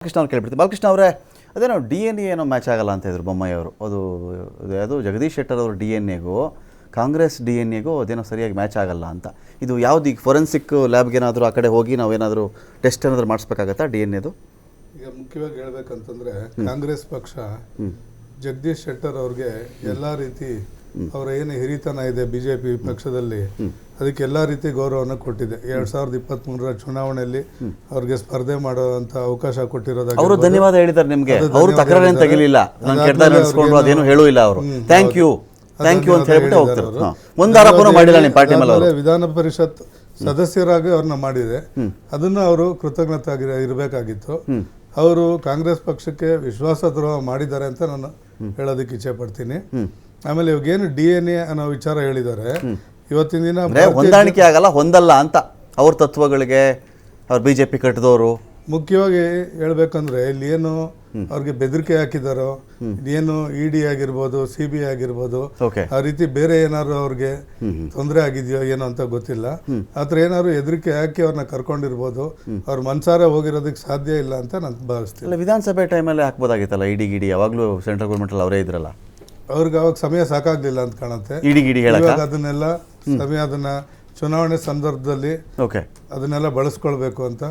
ಕೃಷ್ಣ ಅವ್ರು ಕೇಳ್ಬಿಡ್ತೀವಿ. ಬಾಲಕೃಷ್ಣ ಅವರೇ, ಅದೇನೋ DNA ಏನೋ ಮ್ಯಾಚ್ ಆಗಲ್ಲ ಅಂತ ಇದ್ರು ಬೊಮ್ಮಾಯಿ ಅವರು. ಅದು ಜಗದೀಶ್ ಶೆಟ್ಟರ್ ಅವ್ರ DNAಗೂ ಕಾಂಗ್ರೆಸ್ DNAಗೂ ಅದೇನೋ ಸರಿಯಾಗಿ ಮ್ಯಾಚ್ ಆಗಲ್ಲ ಅಂತ. ಇದು ಯಾವ್ದು ಈಗ ಫೊರೆನ್ಸಿಕ್ ಲ್ಯಾಬ್ಗೆ ಏನಾದರೂ ಆ ಕಡೆ ಹೋಗಿ ನಾವೇನಾದರೂ ಟೆಸ್ಟ್ ಏನಾದರೂ ಮಾಡಿಸ್ಬೇಕಾಗತ್ತಾ DNAದು? ಈಗ ಮುಖ್ಯವಾಗಿ ಹೇಳ್ಬೇಕಂತಂದ್ರೆ ಕಾಂಗ್ರೆಸ್ ಪಕ್ಷ ಜಗದೀಶ್ ಶೆಟ್ಟರ್ ಅವ್ರಿಗೆ ಎಲ್ಲಾ ರೀತಿ ಅವರ ಏನು ಹಿರಿತನ ಇದೆ ಬಿಜೆಪಿ ಪಕ್ಷದಲ್ಲಿ ಅದಕ್ಕೆ ಎಲ್ಲಾ ರೀತಿ ಗೌರವವನ್ನು ಕೊಟ್ಟಿದೆ. 2023 ಚುನಾವಣೆಯಲ್ಲಿ ಅವ್ರಿಗೆ ಸ್ಪರ್ಧೆ ಮಾಡುವಂತ ಅವಕಾಶ ಕೊಟ್ಟಿರೋದಾಗಿ ಅವರು ಧನ್ಯವಾದ ಹೇಳಿದ್ದಾರೆ ನಿಮಗೆ. ಅವರು ತಕರಾರೇನು ತೆಗಿಲಿಲ್ಲ, ನಾನು ಕೆಟ್ಟದಾಗ ನಡೆಸ್ಕೊಂಡು ಅದೇನು ಹೇಳೂ ಇಲ್ಲ. ಅವರು ಥ್ಯಾಂಕ್ ಯು ಅಂತ ಹೇಳ್ಬಿಟ್ಟು ಹೋಗ್ತಾರೆ. ಒಂದು ಆರೋಪನೂ ಮಾಡಿಲ್ಲ ನಿಮ್ಮ ಪಾರ್ಟಿ ಮೇಲೆ. ವಿಧಾನ ಪರಿಷತ್ ಸದಸ್ಯರಾಗಿ ಅವ್ರನ್ನ ಮಾಡಿದೆ, ಅದನ್ನ ಅವರು ಕೃತಜ್ಞತೆ ಇರಬೇಕಾಗಿತ್ತು. ಅವರು ಕಾಂಗ್ರೆಸ್ ಪಕ್ಷಕ್ಕೆ ವಿಶ್ವಾಸದ್ರೋಹ ಮಾಡಿದ್ದಾರೆ ಅಂತ ನಾನು ಹೇಳೋದಕ್ಕೆ ಇಚ್ಛೆ ಪಡ್ತೀನಿ. ಆಮೇಲೆ ಇವಾಗೇನು DNA ಅನ್ನೋ ವಿಚಾರ ಹೇಳಿದ್ದಾರೆ, ಇವತ್ತಿನ ದಿನ ಹೊಂದಾಣಿಕೆ ಆಗಲ್ಲ, ಹೊಂದಲ್ಲ ಅಂತ ಅವ್ರ ತತ್ವಗಳಿಗೆ ಅವ್ರು BJP ಕಟ್ಟಿದವರು. ಮುಖ್ಯವಾಗಿ ಹೇಳ್ಬೇಕಂದ್ರೆ ಇಲ್ಲಿ ಏನು ಅವ್ರಿಗೆ ಬೆದರಿಕೆ ಹಾಕಿದಾರೋ, ಏನು ED ಆಗಿರ್ಬೋದು, CBI ಆಗಿರ್ಬೋದು, ಆ ರೀತಿ ಬೇರೆ ಏನಾದ್ರು ಅವ್ರಿಗೆ ತೊಂದರೆ ಆಗಿದೆಯೋ ಏನೋ ಅಂತ ಗೊತ್ತಿಲ್ಲ. ಆತರ ಏನಾದ್ರು ಹೆದರಿಕೆ ಹಾಕಿ ಅವ್ರನ್ನ ಕರ್ಕೊಂಡಿರ್ಬೋದು, ಅವ್ರ ಮನ್ಸಾರ ಹೋಗಿರೋದಕ್ಕೆ ಸಾಧ್ಯ ಇಲ್ಲ ಅಂತ ನಾನು ಭಾವಿಸ್ತೀನಿ. ವಿಧಾನಸಭೆ ಟೈಮಲ್ಲಿ ಹಾಕ್ಬೋದಾಗಿತ್ತಲ್ಲ ED ಗಿಡಿ, ಯಾವಾಗಲೂ ಸೆಂಟ್ರಲ್ ಗೌರ್ಮೆಂಟ್ ಅವರೇ ಇದ್ರಲ್ಲ. ಅವ್ರಿಗೆ ಅವಾಗ ಸಮಯ ಸಾಕಾಗ್ಲಿಲ್ಲ ಅಂತ ಕಾಣುತ್ತೆ. ಅದನ್ನೆಲ್ಲ ಸಮಯ ಅದನ್ನ ಚುನಾವಣೆ ಸಂದರ್ಭದಲ್ಲಿ ಅದನ್ನೆಲ್ಲ ಬಳಸ್ಕೊಳ್ಬೇಕು ಅಂತ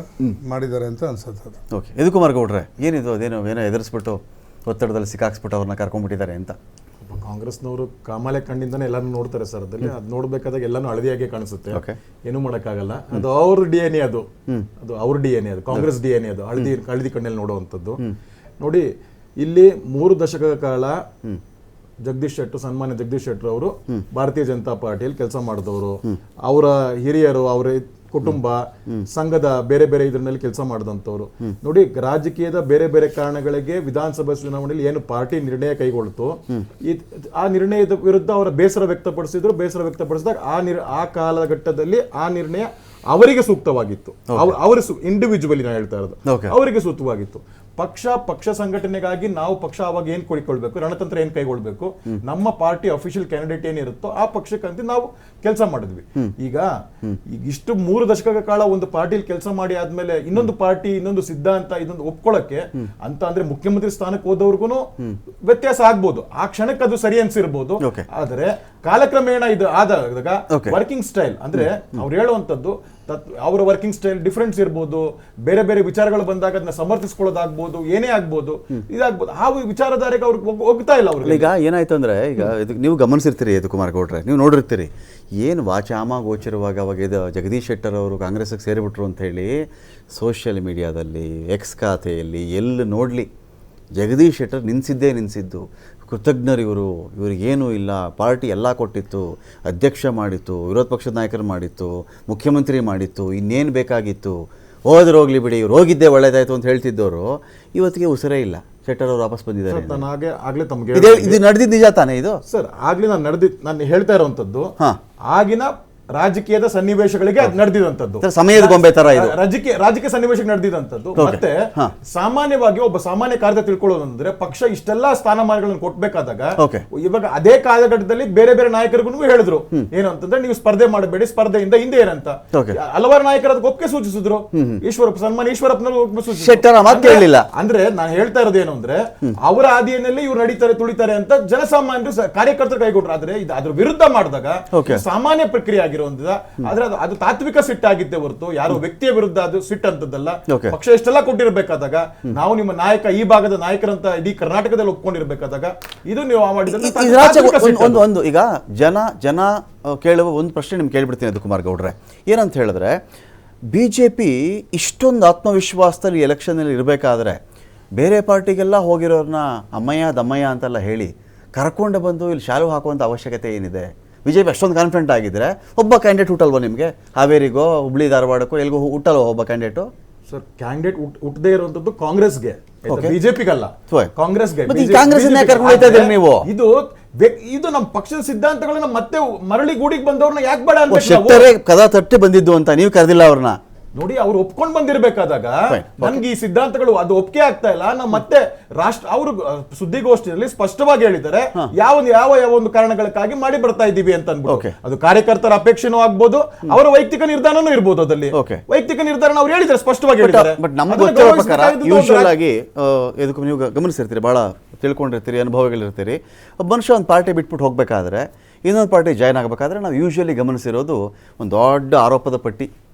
ಮಾಡಿದ್ದಾರೆ ಅಂತ ಅನ್ಸುತ್ತೆ. ಓಕೆ, ಯದುಕುಮಾರ್ ಗೌಡ್ರೆ, ಏನಿದು ಏನೋ ಎದುರಿಸ್ಬಿಟ್ಟು ಒತ್ತಡದಲ್ಲಿ ಸಿಕ್ಕಾಕ್ಸ್ಬಿಟ್ಟು ಅವ್ರನ್ನ ಕರ್ಕೊಂಡ್ಬಿಟ್ಟಿದ್ದಾರೆ ಅಂತ? ಕಾಂಗ್ರೆಸ್ನವರು ಕಾಮಾಲೆ ಕಣ್ಣಿಂದಾನೆ ಎಲ್ಲಾನು ನೋಡ್ತಾರೆ ಸರ್. ಅದ್ರಲ್ಲಿ ಅದು ನೋಡ್ಬೇಕಾದಾಗ ಎಲ್ಲಾನು ಹಳದಿಯಾಗಿ ಕಾಣಿಸುತ್ತೆ, ಏನು ಮಾಡೋಕ್ಕಾಗಲ್ಲ. ಅದು ಅವ್ರ DNA, ಅದು ಅವ್ರ DNA, ಅದು ಕಾಂಗ್ರೆಸ್ DNA, ಅದು ಹಳದಿ ಕಣ್ಣಲ್ಲಿ ನೋಡುವಂಥದ್ದು. ನೋಡಿ, ಇಲ್ಲಿ 3 ದಶಕಗಳ ಕಾಲ ಜಗದೀಶ್ ಶೆಟ್ಟರ್, ಸನ್ಮಾನ್ಯ ಜಗದೀಶ್ ಶೆಟ್ಟರ್ ಅವರು ಭಾರತೀಯ ಜನತಾ ಪಾರ್ಟಿಯಲ್ಲಿ ಕೆಲಸ ಮಾಡಿದವರು. ಅವರ ಹಿರಿಯರು, ಅವರ ಕುಟುಂಬ, ಸಂಘದ ಬೇರೆ ಬೇರೆ ಇದರಲ್ಲಿ ಕೆಲಸ ಮಾಡಿದಂಥವ್ರು. ನೋಡಿ, ರಾಜಕೀಯದ ಬೇರೆ ಬೇರೆ ಕಾರಣಗಳಿಗೆ ವಿಧಾನಸಭಾ ಚುನಾವಣೆಯಲ್ಲಿ ಏನು ಪಾರ್ಟಿ ನಿರ್ಣಯ ಕೈಗೊಳ್ತು, ಆ ನಿರ್ಣಯದ ವಿರುದ್ಧ ಅವರ ಬೇಸರ ವ್ಯಕ್ತಪಡಿಸಿದ್ರು. ಬೇಸರ ವ್ಯಕ್ತಪಡಿಸಿದಾಗ ಆ ಕಾಲಘಟ್ಟದಲ್ಲಿ ಆ ನಿರ್ಣಯ ಅವರಿಗೆ ಸೂಕ್ತವಾಗಿತ್ತು. ಅವರು ಇಂಡಿವಿಜುವಲಿ ನಾನು ಹೇಳ್ತಾ ಇರೋದು, ಅವರಿಗೆ ಸೂಕ್ತವಾಗಿತ್ತು. ಪಕ್ಷ ಸಂಘಟನೆಗಾಗಿ ನಾವು ಪಕ್ಷ ಅವಾಗ ಏನ್ ಕೊಡಿಕೊಳ್ಬೇಕು, ರಣತಂತ್ರ ಏನ್ ಕೈಗೊಳ್ಬೇಕು, ನಮ್ಮ ಪಾರ್ಟಿ ಅಫಿಷಿಯಲ್ ಕ್ಯಾಂಡಿಡೇಟ್ ಏನಿರುತ್ತೋ ಆ ಪಕ್ಷಕ್ಕಂತ ನಾವು ಕೆಲಸ ಮಾಡಿದ್ವಿ. ಈಗ ಇಷ್ಟು 3 ದಶಕಗಳ ಕಾಲ ಒಂದು ಪಾರ್ಟಿಲಿ ಕೆಲಸ ಮಾಡಿ ಆದ್ಮೇಲೆ ಇನ್ನೊಂದು ಪಾರ್ಟಿ, ಇನ್ನೊಂದು ಸಿದ್ಧಾಂತ, ಇದೊಂದು ಒಪ್ಕೊಳ್ಳಕ್ಕೆ ಅಂತ ಅಂದ್ರೆ ಮುಖ್ಯಮಂತ್ರಿ ಸ್ಥಾನಕ್ಕೆ ಹೋದವ್ರಿಗೂ ವ್ಯತ್ಯಾಸ ಆಗ್ಬೋದು, ಆ ಕ್ಷಣಕ್ಕೆ ಅದು ಸರಿ ಅನ್ಸಿರ್ಬೋದು. ಆದ್ರೆ ಕಾಲಕ್ರಮೇಣ ಇದು ಆದಾಗ ವರ್ಕಿಂಗ್ ಸ್ಟೈಲ್ ಅಂದ್ರೆ ಅವ್ರು ಹೇಳುವಂತದ್ದು, ಅವರ ವರ್ಕಿಂಗ್ ಸ್ಟೈಲ್ ಡಿಫರೆನ್ಸ್ ಇರ್ಬೋದು, ಬೇರೆ ಬೇರೆ ವಿಚಾರಗಳು ಬಂದಾಗ ಅದನ್ನ ಸಮರ್ಥಿಸ್ಕೊಳ್ಳೋದಾಗ್ಬೋದು, ಏನೇ ಆಗ್ಬೋದು, ಇದಾಗ್ಬೋದು. ಆ ವಿಚಾರಧಾರೆಗೆ ಅವ್ರಿಗೆ ಹೋಗ್ತಾ ಇಲ್ಲ ಅವ್ರಿಗೆ. ಈಗ ಏನಾಯ್ತು ಅಂದ್ರೆ, ಈಗ ನೀವು ಗಮನಿಸಿರ್ತೀರಿ ಯದುಕುಮಾರ್ ಗೌಡ್ರೆ, ನೀವು ನೋಡಿರ್ತೀರಿ, ಏನು ವಾಚಾಮ ಗೋಚರವಾಗ ಅವಾಗ ಇದು ಜಗದೀಶ್ ಶೆಟ್ಟರ್ ಅವರು ಕಾಂಗ್ರೆಸ್ಗೆ ಸೇರಿಬಿಟ್ರು ಅಂತ ಹೇಳಿ ಸೋಷಿಯಲ್ ಮೀಡಿಯಾದಲ್ಲಿ, ಎಕ್ಸ್ ಖಾತೆಯಲ್ಲಿ ಎಲ್ಲಿ ನೋಡಲಿ ಜಗದೀಶ್ ಶೆಟ್ಟರ್ ನಿನ್ಸಿದ್ದು. ಕೃತಜ್ಞರು ಇವ್ರಿಗೇನೂ ಇಲ್ಲ, ಪಾರ್ಟಿ ಎಲ್ಲ ಕೊಟ್ಟಿತ್ತು, ಅಧ್ಯಕ್ಷ ಮಾಡಿತ್ತು, ವಿರೋಧ ಪಕ್ಷದ ನಾಯಕರು ಮಾಡಿತ್ತು, ಮುಖ್ಯಮಂತ್ರಿ ಮಾಡಿತ್ತು, ಇನ್ನೇನು ಬೇಕಾಗಿತ್ತು, ಹೋಗ್ಲಿ ಬಿಡಿ, ಇವ್ರು ಹೋಗಿದ್ದೇ ಒಳ್ಳೇದಾಯ್ತು ಅಂತ ಹೇಳ್ತಿದ್ದವರು ಇವತ್ತಿಗೆ ಉಸಿರೇ ಇಲ್ಲ. ಶೆಟ್ಟರ್ ಅವರು ವಾಪಸ್ ಬಂದಿದ್ದಾರೆ. ಇದು ನಡೆದಿದ್ದು ನಿಜ ತಾನೇ ಇದು ಸರ್? ಆಗ್ಲಿ ನಾನು ಹೇಳ್ತಾ ಇರುವಂತದ್ದು ಆಗಿನ ರಾಜಕೀಯದ ಸನ್ನಿವೇಶಗಳಿಗೆ ನಡೆದಿದಂತದ್ದು, ಸಮಯದ ಗೊಂಬೆ ತರ ರಾಜಕೀಯ ಸನ್ನಿವೇಶಕ್ಕೆ ನಡೆದಿದಂತದ್ದು. ಮತ್ತೆ ಸಾಮಾನ್ಯವಾಗಿ ಒಬ್ಬ ಸಾಮಾನ್ಯ ಕಾರ್ಯ ತಿಳ್ಕೊಳ್ಳೋದಂದ್ರೆ, ಪಕ್ಷ ಇಷ್ಟೆಲ್ಲಾ ಸ್ಥಾನಮಾನಗಳನ್ನು ಕೊಟ್ಬೇಕಾದಾಗ ಇವಾಗ ಅದೇ ಕಾಲಘಟ್ಟದಲ್ಲಿ ಬೇರೆ ಬೇರೆ ನಾಯಕರಿಗೂ ಹೇಳಿದ್ರು ಏನು ಅಂತಂದ್ರೆ, ನೀವು ಸ್ಪರ್ಧೆ ಮಾಡಬೇಡಿ, ಸ್ಪರ್ಧೆಯಿಂದ ಹಿಂದೆ ಏನಂತ ಹಲವಾರು ನಾಯಕರ ಒಪ್ಪಿಗೆ ಸೂಚಿಸಿದ್ರು. ಸನ್ಮಾನ್ಯ ಈಶ್ವರಪ್ಪನವರು ಒಪ್ಪಿಗೆ ಸೂಚಿಸಿದ್ರು. ಅಂದ್ರೆ ನಾನು ಹೇಳ್ತಾ ಇರೋದು ಏನು ಅಂದ್ರೆ, ಅವರ ಹಾದಿಯಲ್ಲಿ ಇವ್ರು ನಡೀತಾರೆ, ತುಳಿತಾರೆ ಅಂತ ಜನಸಾಮಾನ್ಯರು ಕಾರ್ಯಕರ್ತರು ಕೈಗೊಂಡ್ರು. ಆದ್ರೆ ಅದ್ರ ವಿರುದ್ಧ ಮಾಡಿದಾಗ ಸಾಮಾನ್ಯ ಪ್ರಕ್ರಿಯೆ ಆಗಿರೋದ್ರಿಂದ ಆದ್ರೆ ಅದು ತಾತ್ವಿಕ ಸಿಟ್ಟಾಗಿದ್ದೇ ಹೊರತು ಯಾರೋ ವ್ಯಕ್ತಿಯ ವಿರುದ್ಧ ಅದು ಸಿಟ್ಟು ಅಂತದ್ದಲ್ಲ. ಪಕ್ಷ ಇಷ್ಟೆಲ್ಲ ಕೊಟ್ಟಿರ್ಬೇಕಾದಾಗ, ನಾವು ನಿಮ್ಮ ನಾಯಕ, ಈ ಭಾಗದ ನಾಯಕರಂತ ಇಡೀ ಕರ್ನಾಟಕದಲ್ಲಿ ಒಪ್ಕೊಂಡಿರ್ಬೇಕಾದಾಗ ಇದು ನೀವು ಒಂದು ಈಗ ಜನ ಕೇಳುವ ಒಂದು ಪ್ರಶ್ನೆ ನಿಮ್ಗೆ ಕೇಳ್ಬಿಡ್ತೀನಿ ಯದುಕುಮಾರ್ ಗೌಡ್ರೆ. ಏನಂತ ಹೇಳಿದ್ರೆ, BJP ಇಷ್ಟೊಂದು ಆತ್ಮವಿಶ್ವಾಸದಲ್ಲಿ ಎಲೆಕ್ಷನಲ್ಲಿ ಇರಬೇಕಾದ್ರೆ ಬೇರೆ ಪಾರ್ಟಿಗೆಲ್ಲ ಹೋಗಿರೋರನ್ನ ಅಮ್ಮಯ್ಯ ದಮ್ಮಯ್ಯ ಅಂತೆಲ್ಲ ಹೇಳಿ ಕರ್ಕೊಂಡು ಬಂದು ಇಲ್ಲಿ ಶಾಲು ಹಾಕುವಂಥ ಅವಶ್ಯಕತೆ ಏನಿದೆ? BJP ಅಷ್ಟೊಂದು ಕಾನ್ಫಿಡೆಂಟ್ ಆಗಿದ್ರೆ ಒಬ್ಬ ಕ್ಯಾಂಡಿಡೇಟ್ ಹುಟ್ಟಲ್ವ ನಿಮಗೆ? ಹಾವೇರಿಗೋ, ಹುಬ್ಳಿ ಧಾರವಾಡಕ್ಕೋ, ಎಲ್ಗೋ ಹುಟ್ಟಲ್ವ ಒಬ್ಬ ಕ್ಯಾಂಡಿಡೇಟು? ಸರ್, ಕ್ಯಾಂಡಿಡೇಟ್ ಹುಟ್ಟದೇ ಇರುವಂತದ್ದು ಕಾಂಗ್ರೆಸ್ಗೆ, ಬಿಜೆಪಿಗಲ್ಲ, ಕಾಂಗ್ರೆಸ್ಗೆ. ನೀವು ಇದು ನಮ್ಮ ಪಕ್ಷದ ಸಿದ್ಧಾಂತಗಳನ್ನ ಮತ್ತೆ ಮರಳಿ ಗೂಡಿಗೆ ಬಂದವ್ರನ್ನ ಯಾಕೆ ಬೇಡ ಅಂತ ಕದ ತಟ್ಟಿ ಬಂದಿದ್ದು ಅಂತ ನೀವು ಕರೆದಿಲ್ಲ ಅವ್ರನ್ನ? ನೋಡಿ ಅವ್ರು ಒಪ್ಕೊಂಡ್ ಬಂದಿರ್ಬೇಕಾದಾಗ ನನ್ಗೆ ಈ ಸಿದ್ಧಾಂತಗಳು ಅದು ಒಪ್ಪಿಗೆ ಆಗ್ತಾ ಇಲ್ಲ, ನಾವು ಮತ್ತೆ ಅವರು ಸುದ್ದಿಗೋಷ್ಠಿಯಲ್ಲಿ ಸ್ಪಷ್ಟವಾಗಿ ಹೇಳಿದ್ದಾರೆ ಯಾವ ಯಾವ ಯಾವ ಒಂದು ಕಾರಣಗಳಕ್ಕಾಗಿ ಮಾಡಿ ಬರ್ತಾ ಇದ್ದೀವಿ ಅಂತ ಅನ್ಬಿಟ್ಟು. ಅದು ಕಾರ್ಯಕರ್ತರ ಅಪೇಕ್ಷೆನೂ ಆಗ್ಬೋದು, ಅವರ ವೈಯಕ್ತಿಕ ನಿರ್ಧಾರನೂ ಇರ್ಬೋದು. ಅದಲ್ಲಿ ವೈಯಕ್ತಿಕ ನಿರ್ಧಾರ ಅವ್ರು ಹೇಳಿದ್ದಾರೆ, ಸ್ಪಷ್ಟವಾಗಿ ಹೇಳಿದ್ದಾರೆ. ಬಟ್ ನಮ್ಗೆ ಗೊತ್ತಿರೋ ಪ್ರಕಾರ ಯೂಶುವಲ್ ಆಗಿ ಇದಕ್ಕೂ ನೀವು ಗಮನಿಸಿರ್ತೀರಿ, ಬಹಳ ತಿಳ್ಕೊಂಡಿರ್ತೀರಿ, ಅನುಭವಗಳಿರ್ತೀರಿ. ಒಬ್ಬ ಮನುಷ್ಯ ಒಂದು ಪಾರ್ಟಿ ಬಿಟ್ಬಿಟ್ಟು ಹೋಗ್ಬೇಕಾದ್ರೆ ಇನ್ನೊಂದು ಪಾರ್ಟಿ ಜಾಯ್ನ್ ಆಗಬೇಕಾದ್ರೆ ನಾವು ಯೂಶುವಲಿ ಗಮನಿಸಿರೋದು ಒಂದು ದೊಡ್ಡ ಆರೋಪದ ಪಟ್ಟಿ.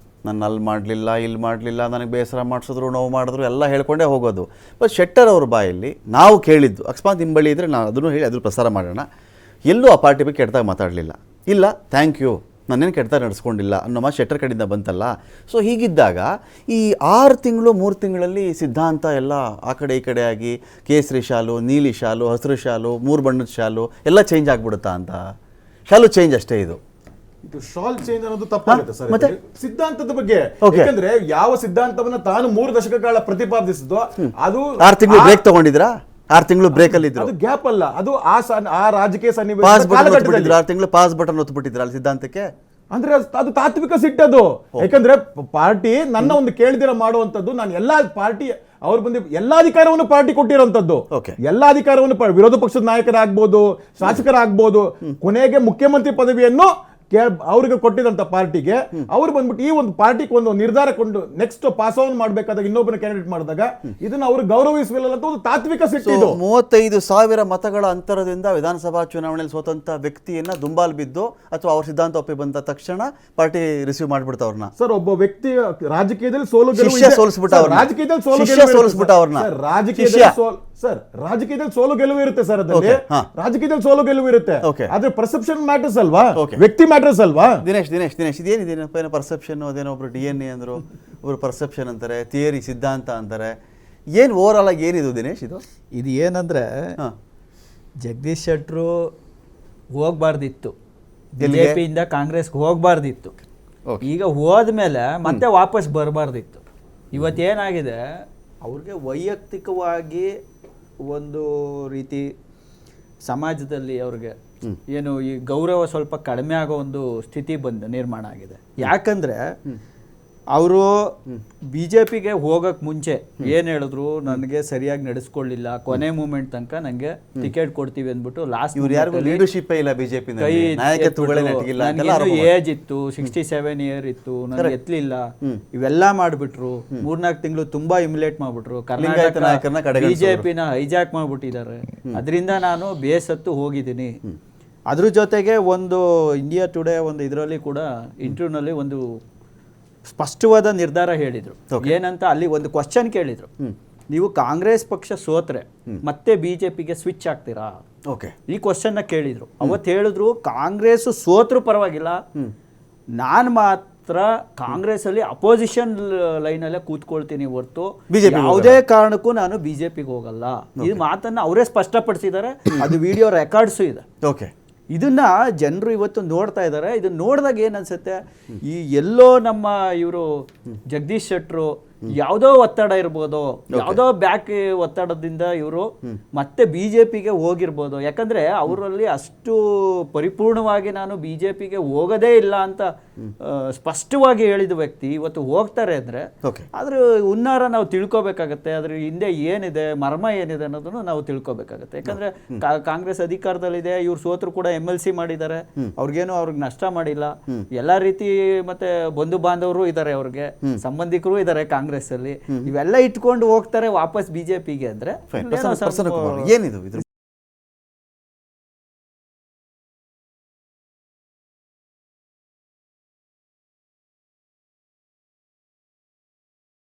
ನಾನು ಅಲ್ಲಿ ಮಾಡಲಿಲ್ಲ, ಇಲ್ಲಿ ಮಾಡಲಿಲ್ಲ, ನನಗೆ ಬೇಸರ ಮಾಡಿಸಿದ್ರು, ನೋವು ಮಾಡಿದ್ರು ಎಲ್ಲ ಹೇಳ್ಕೊಂಡೇ ಹೋಗೋದು. ಬಟ್ ಶೆಟ್ಟರ್ ಅವ್ರ ಬಾಯಲ್ಲಿ ನಾವು ಕೇಳಿದ್ದು, ಅಕಸ್ಮಾತ್ ನಿಮ್ಮ ಬಳಿ ಇದ್ದರೆ ನಾನು ಅದನ್ನು ಹೇಳಿ ಅದ್ರ ಪ್ರಸಾರ ಮಾಡೋಣ, ಎಲ್ಲೂ ಆ ಪಾರ್ಟಿ ಬಗ್ಗೆ ಕೆಟ್ಟದಾಗ ಮಾತಾಡಲಿಲ್ಲ, ಇಲ್ಲ ಥ್ಯಾಂಕ್ ಯು ನಾನೇನು ಕೆಟ್ಟದಾಗ ನಡೆಸ್ಕೊಂಡಿಲ್ಲ ಅನ್ನೋ ಮಾತು ಶೆಟ್ಟರ್ ಕಡೆಯಿಂದ ಬಂತಲ್ಲ. ಸೊ ಹೀಗಿದ್ದಾಗ ಈ 6 ತಿಂಗಳು 3 ತಿಂಗಳಲ್ಲಿ ಸಿದ್ಧಾಂತ ಎಲ್ಲ ಆ ಕಡೆ ಈ ಕಡೆ ಆಗಿ ಕೇಸರಿ ಶಾಲು, ನೀಲಿ ಶಾಲು, ಹಸಿರು ಶಾಲು, 3 ಬಣ್ಣದ ಶಾಲು ಎಲ್ಲ ಚೇಂಜ್ ಆಗಿಬಿಡುತ್ತಾ ಅಂತ? ಶಾಲು ಚೇಂಜ್ ಅಷ್ಟೇ ಇದು ಶಾಲ್ ಚೇಂಜ್ ಅನ್ನೋದು ತಪ್ಪಾಗುತ್ತೆ ಸರ್. ಸಿದ್ಧಾಂತದ ಬಗ್ಗೆ, ಯಾಕಂದ್ರೆ ಯಾವ ಸಿದ್ಧಾಂತವನ್ನ ತಾನು 3 ದಶಕಗಳ ಪ್ರತಿಪಾದಿಸಿದ್ದು ಅದು 6 ತಿಂಗಳು ಬ್ರೇಕ್ ತಗೊಂಡಿದ್ರಾ? 6 ತಿಂಗಳು ಬ್ರೇಕ್ ಅಲ್ಲಿ ಇದ್ರು, ಅದು ಗ್ಯಾಪ್ ಅಲ್ಲ, ಅದು ಆ ರಾಜಕೀಯ ಸನ್ನಿವೇಶ. 6 ತಿಂಗಳು ಪಾಸ್ ಬಟನ್ ಒತ್ತುಬಿಟ್ಟಿದ್ರ ಅಲ್ಲಿ ಸಿದ್ಧಾಂತಕ್ಕೆ. ಅಂದ್ರೆ ಅದು ತಾತ್ವಿಕ ಸಿಟ್ಟದು. ಯಾಕಂದ್ರೆ ಪಾರ್ಟಿ ನನ್ನ ಒಂದು ಕೇಳಿದಿರ ಮಾಡುವಂತದ್ದು, ನಾನು ಎಲ್ಲಾ ಪಾರ್ಟಿ ಅವ್ರು ಬಂದು ಎಲ್ಲಾ ಅಧಿಕಾರವನ್ನು ಪಾರ್ಟಿ ಕೊಟ್ಟಿರೋಂಥದ್ದು, ಎಲ್ಲಾ ಅಧಿಕಾರವನ್ನು ವಿರೋಧ ಪಕ್ಷದ ನಾಯಕರಾಗ್ಬೋದು, ಶಾಸಕರಾಗ್ಬೋದು, ಕೊನೆಗೆ ಮುಖ್ಯಮಂತ್ರಿ ಪದವಿಯನ್ನು ಅವ್ರಿಗೆ ಕೊಟ್ಟಿದಂತ ಪಾರ್ಟಿಗೆ ಅವ್ರು ಬಂದ್ಬಿಟ್ಟು ಈ ಒಂದು ಪಾರ್ಟಿಗೆ ಒಂದು ನಿರ್ಧಾರ ಕೊಂಡು ನೆಕ್ಸ್ಟ್ ಪಾಸ್ ಆನ್ ಮಾಡ್ಬೇಕಾದಾಗ ಇನ್ನೊಬ್ಬನ ಕ್ಯಾಂಡಿಡೇಟ್ ಮಾಡಿದಾಗ ಇದನ್ನ ಅವರು ಗೌರವಿಸಲಿಲ್ಲ ಅಂತ ಒಂದು ತಾತ್ವಿಕ ಸಿಟ್ಟು. 35,000 ಮತಗಳ ಅಂತರದಿಂದ ವಿಧಾನಸಭಾ ಚುನಾವಣೆಯಲ್ಲಿ ಸೋತಂತ ವ್ಯಕ್ತಿಯನ್ನ ದುಂಬಾಲ್ ಬಿದ್ದು ಅಥವಾ ಅವ್ರ ಸಿದ್ಧಾಂತ ಒಪ್ಪಿ ಬಂದ ತಕ್ಷಣ ಪಾರ್ಟಿ ರಿಸೀವ್ ಮಾಡ್ಬಿಡ್ತಾವ್ರನ್ನ. ಸರ್, ಒಬ್ಬ ವ್ಯಕ್ತಿ ರಾಜಕೀಯದಲ್ಲಿ ಸೋಲು ರಾಜಕೀಯದಲ್ಲಿ ಸೋಲು ಗೆಲುವು ಇರುತ್ತೆ ಸರ್. ಅದಲ್ಲಿ ರಾಜಕೀಯದಲ್ಲಿ ಸೋಲು ಗೆಲುವು ಇರುತ್ತೆ, ಆದ್ರೆ ಪರ್ಸೆಪ್ಷನ್ ಮ್ಯಾಟರ್ಸ್ ಅಲ್ವಾ, ವ್ಯಕ್ತಿ ಮ್ಯಾಟರ್ಸ್ ಅಲ್ವಾ. ದಿನೇಶ್ ಇದೇನಿದೇನಪ್ಪ, ಏನೋ ಪರ್ಸೆಪ್ಷನ್, ಅದೇನೋ ಒಬ್ರು DNA ಅಂದ್ರು, ಒಬ್ರು ಪರ್ಸೆಪ್ಷನ್ ಅಂತಾರೆ, ಥಿಯರಿ ಸಿದ್ಧಾಂತ ಅಂತಾರೆ. ಏನು ಓವರ್ ಆಲ್ ಆಗಿ ಏನಿದು ದಿನೇಶ್ ಇದು ಏನಂದ್ರೆ ಜಗದೀಶ್ ಶೆಟ್ಟರು ಹೋಗ್ಬಾರ್ದಿತ್ತು, ಬಿಜೆಪಿಯಿಂದ ಕಾಂಗ್ರೆಸ್ಗೆ ಹೋಗ್ಬಾರ್ದಿತ್ತು. ಈಗ ಹೋದ್ಮೇಲೆ ಮತ್ತೆ ವಾಪಸ್ ಬರಬಾರ್ದಿತ್ತು. ಇವತ್ತೇನಾಗಿದೆ, ಅವ್ರಿಗೆ ವೈಯಕ್ತಿಕವಾಗಿ ಒಂದು ರೀತಿ ಸಮಾಜದಲ್ಲಿ ಅವ್ರಿಗೆ ಏನು ಈ ಗೌರವ ಸ್ವಲ್ಪ ಕಡಿಮೆ ಆಗೋ ಒಂದು ಸ್ಥಿತಿ ನಿರ್ಮಾಣ ಆಗಿದೆ. ಯಾಕಂದ್ರೆ ಅವರು ಬಿಜೆಪಿಗೆ ಹೋಗಕ್ ಮುಂಚೆ ಏನ್ ಹೇಳಿದ್ರು, ನನಗೆ ಸರಿಯಾಗಿ ನಡೆಸ್ಕೊಳ್ಳಿಲ್ಲ, ಕೊನೆ ಮೂಮೆಂಟ್ ತನಕ ನಂಗೆ ಟಿಕೆಟ್ ಕೊಡ್ತೀವಿ ಅಂದ್ಬಿಟ್ಟು ಲಾಸ್ಟ್ ಲೀಡರ್ಶಿಪ್ ಇಲ್ಲ, ಬಿಜೆಪಿ ಏಜ್ ಇತ್ತು, 67 ಇಯರ್ ಇತ್ತು, ನನಗೆ ಎತ್ತಲಿಲ್ಲ, ಇವೆಲ್ಲ ಮಾಡ್ಬಿಟ್ರು. 3-4 ತಿಂಗಳು ತುಂಬಾ ಇಮ್ಯುಲೇಟ್ ಮಾಡ್ಬಿಟ್ರು, ಕರ್ನಾಟಕ ಬಿಜೆಪಿನ ಹೈಜಾಕ್ ಮಾಡ್ಬಿಟ್ಟಿದ್ದಾರೆ. ಅದರಿಂದ ನಾನು ಬೇಸತ್ತು ಹೋಗಿದ್ದೀನಿ. ಅದ್ರ ಜೊತೆಗೆ ಒಂದು ಇಂಡಿಯಾ ಟುಡೇ ಒಂದು ಇದರಲ್ಲಿ ಕೂಡ ಇಂಟರ್ವ್ಯೂನಲ್ಲಿ ಒಂದು ಸ್ಪಷ್ಟವಾದ ನಿರ್ಧಾರ ಹೇಳಿದ್ರು. ಏನಂತ ಅಲ್ಲಿ ಒಂದು ಕ್ವಶನ್ ಕೇಳಿದ್ರು, ನೀವು ಕಾಂಗ್ರೆಸ್ ಪಕ್ಷ ಸೋತ್ರೆ ಮತ್ತೆ ಬಿಜೆಪಿಗೆ ಸ್ವಿಚ್ ಆಗ್ತೀರಾ? ಈ ಕ್ವಶನ್ ಕೇಳಿದ್ರು. ಅವತ್ತು ಹೇಳಿದ್ರು, ಕಾಂಗ್ರೆಸ್ ಸೋತ್ರು ಪರವಾಗಿಲ್ಲ, ನಾನು ಮಾತ್ರ ಕಾಂಗ್ರೆಸ್ ಅಲ್ಲಿ ಅಪೋಸಿಷನ್ ಲೈನ್ ಅಲ್ಲೇ ಕೂತ್ಕೊಳ್ತೀನಿ ಹೊರತು ಯಾವುದೇ ಕಾರಣಕ್ಕೂ ನಾನು ಬಿಜೆಪಿಗೆ ಹೋಗಲ್ಲ. ಈ ಮಾತನ್ನ ಅವರೇ ಸ್ಪಷ್ಟಪಡಿಸಿದ್ದಾರೆ, ಅದು ವಿಡಿಯೋ ರೆಕಾರ್ಡ್ಸು ಇದೆ. ಇದನ್ನ ಜನರು ಇವತ್ತು ನೋಡ್ತಾ ಇದ್ದಾರೆ. ಇದನ್ನ ನೋಡಿದಾಗ ಏನ್ ಅನ್ಸುತ್ತೆ, ಈ ಎಲ್ಲೋ ನಮ್ಮ ಇವರು ಜಗದೀಶ್ ಶೆಟ್ಟರು ಯಾವುದೋ ಒತ್ತಡ ಇರ್ಬೋದು, ಯಾವುದೋ ಬ್ಯಾಕ್ ಒತ್ತಡದಿಂದ ಇವರು ಮತ್ತೆ ಬಿಜೆಪಿಗೆ ಹೋಗಿರ್ಬೋದು. ಯಾಕಂದ್ರೆ ಅವರಲ್ಲಿ ಅಷ್ಟು ಪರಿಪೂರ್ಣವಾಗಿ ನಾನು ಬಿಜೆಪಿಗೆ ಹೋಗೋದೇ ಇಲ್ಲ ಅಂತ ಸ್ಪಷ್ಟವಾಗಿ ಹೇಳಿದ ವ್ಯಕ್ತಿ ಇವತ್ತು ಹೋಗ್ತಾರೆ ಅಂದ್ರೆ ಅದ್ರ ಹುನ್ನಾರ ನಾವು ತಿಳ್ಕೊಬೇಕಾಗತ್ತೆ. ಅದ್ರ ಹಿಂದೆ ಏನಿದೆ, ಮರ್ಮ ಏನಿದೆ ಅನ್ನೋದನ್ನು ನಾವು ತಿಳ್ಕೊಬೇಕಾಗತ್ತೆ. ಯಾಕಂದ್ರೆ ಕಾಂಗ್ರೆಸ್ ಅಧಿಕಾರದಲ್ಲಿದೆ, ಇವ್ರು ಸೋತರು ಕೂಡ MLC ಮಾಡಿದ್ದಾರೆ, ಅವ್ರಿಗೇನು ಅವ್ರಿಗೆ ನಷ್ಟ ಮಾಡಿಲ್ಲ. ಎಲ್ಲಾ ರೀತಿ ಮತ್ತೆ ಬಂಧು ಬಾಂಧವರು ಇದ್ದಾರೆ, ಅವ್ರಿಗೆ ಸಂಬಂಧಿಕರು ಇದ್ದಾರೆ ಕಾಂಗ್ರೆಸ್ ಅಲ್ಲಿ. ಇವೆಲ್ಲ ಇಟ್ಕೊಂಡು ಹೋಗ್ತಾರೆ ವಾಪಸ್ ಬಿಜೆಪಿಗೆ ಅಂದ್ರೆ ಏನಿದು